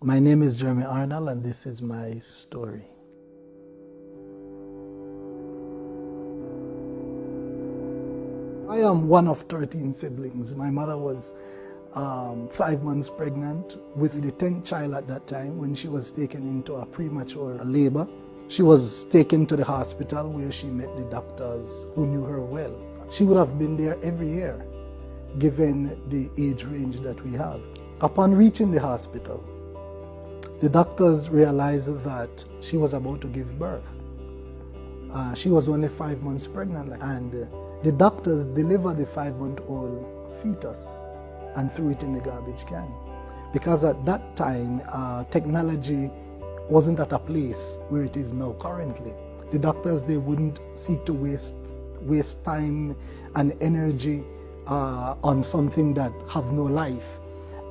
My name is Jeremy Arnold, and this is my story. I am one of 13 siblings. My mother was 5 months pregnant with the 10th child at that time when she was taken into a premature labor. She was taken to the hospital where she met the doctors who knew her well. She would have been there every year given the age range that we have. Upon reaching the hospital, the doctors realized that she was about to give birth. She was only 5 months pregnant, and the doctors delivered the 5-month-old fetus and threw it in the garbage can. Because at that time, technology wasn't at a place where it is now currently. The doctors, they wouldn't seek to waste time and energy on something that have no life.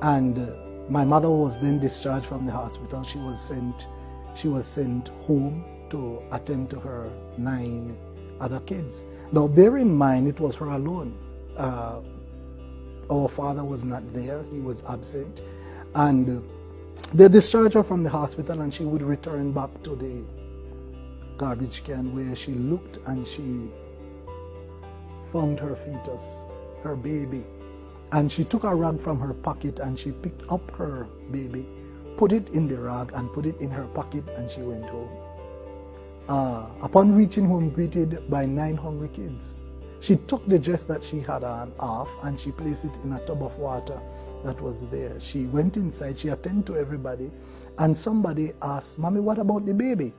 And my mother was then discharged from the hospital. She was sent home to attend to her 9 other kids. Now bear in mind, it was her alone. Our father was not there, he was absent. And they discharged her from the hospital, and she would return back to the garbage can, where she looked and she found her fetus, her baby. And she took a rag from her pocket and she picked up her baby, put it in the rag and put it in her pocket, and she went home. Upon reaching home, greeted by 9 hungry kids, she took the dress that she had on off and she placed it in a tub of water that was there. She went inside, she attended to everybody, and somebody asked, "Mommy, what about the baby?"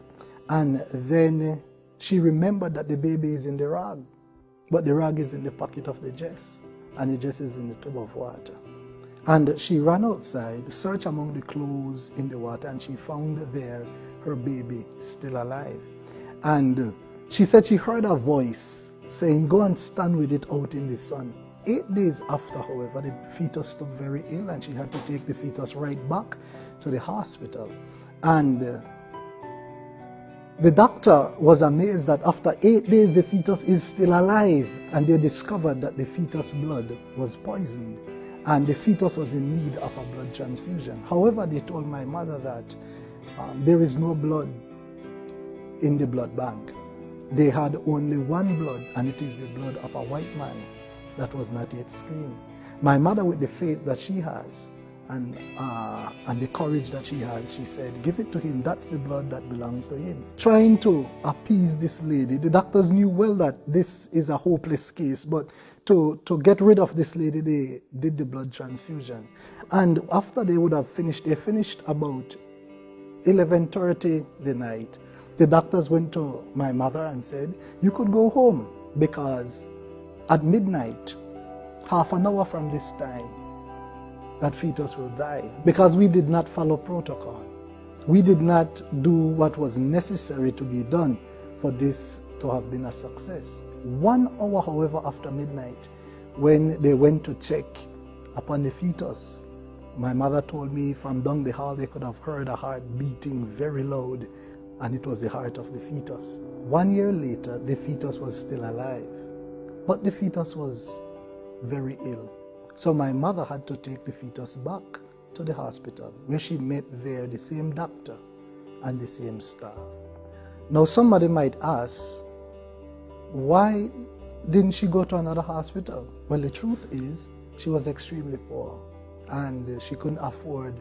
And then she remembered that the baby is in the rag, but the rag is in the pocket of the dress, and the dress is in the tub of water. And she ran outside, searched among the clothes in the water, and she found there her baby still alive. And she said she heard a voice saying, "Go and stand with it out in the sun." 8 days after, however, the fetus took very ill, and she had to take the fetus right back to the hospital. And the doctor was amazed that after 8 days the fetus is still alive, and they discovered that the fetus blood was poisoned and the fetus was in need of a blood transfusion. However, they told my mother that there is no blood in the blood bank. They had only one blood, and it is the blood of a white man that was not yet screened. My mother, with the faith that she has and the courage that she has, she said, "Give it to him, that's the blood that belongs to him." Trying to appease this lady, the doctors knew well that this is a hopeless case, but to get rid of this lady, they did the blood transfusion. And after they would have finished, they finished about 11:30 the night. The doctors went to my mother and said, "You could go home, because at midnight, half an hour from this time, that fetus will die," because we did not follow protocol. We did not do what was necessary to be done for this to have been a success. 1 hour, however, after midnight, when they went to check upon the fetus, my mother told me from down the hall they could have heard a heart beating very loud, and it was the heart of the fetus. 1 year later, the fetus was still alive, but the fetus was very ill. So my mother had to take the fetus back to the hospital, where she met there the same doctor and the same staff. Now somebody might ask, why didn't she go to another hospital? Well, the truth is, she was extremely poor, and she couldn't afford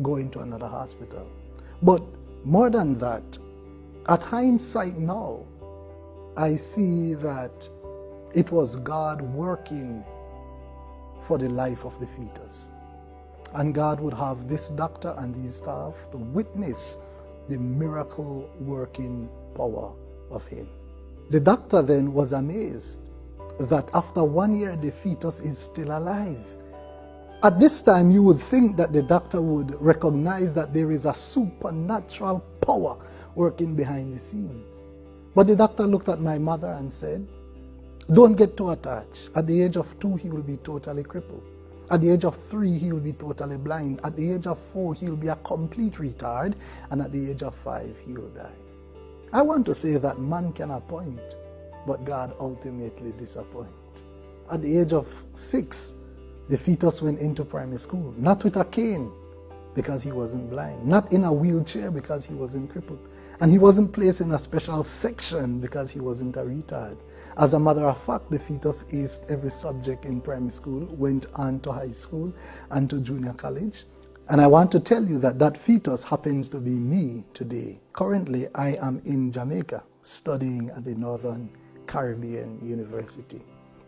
going to another hospital. But more than that, at hindsight now, I see that it was God working for the life of the fetus. And God would have this doctor and these staff to witness the miracle working power of him. The doctor then was amazed that after 1 year the fetus is still alive. At this time, you would think that the doctor would recognize that there is a supernatural power working behind the scenes. But the doctor looked at my mother and said, "Don't get too attached. At the age of 2, he will be totally crippled. At the age of 3, he will be totally blind. At the age of 4, he will be a complete retard. And at the age of 5, he will die." I want to say that man can appoint, but God ultimately disappoints. At the age of 6, the fetus went into primary school, not with a cane, because he wasn't blind, not in a wheelchair because he wasn't crippled, and he wasn't placed in a special section because he wasn't a retard. As a matter of fact, the fetus aced every subject in primary school, went on to high school and to junior college. And I want to tell you that that fetus happens to be me today. Currently, I am in Jamaica studying at the Northern Caribbean University.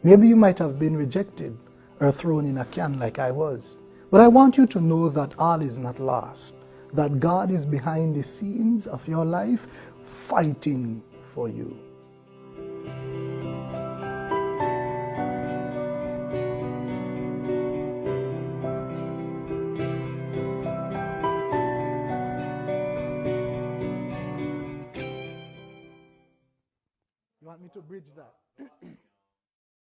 Maybe you might have been rejected or thrown in a can like I was. But I want you to know that all is not lost, that God is behind the scenes of your life fighting for you. You want me to bridge that?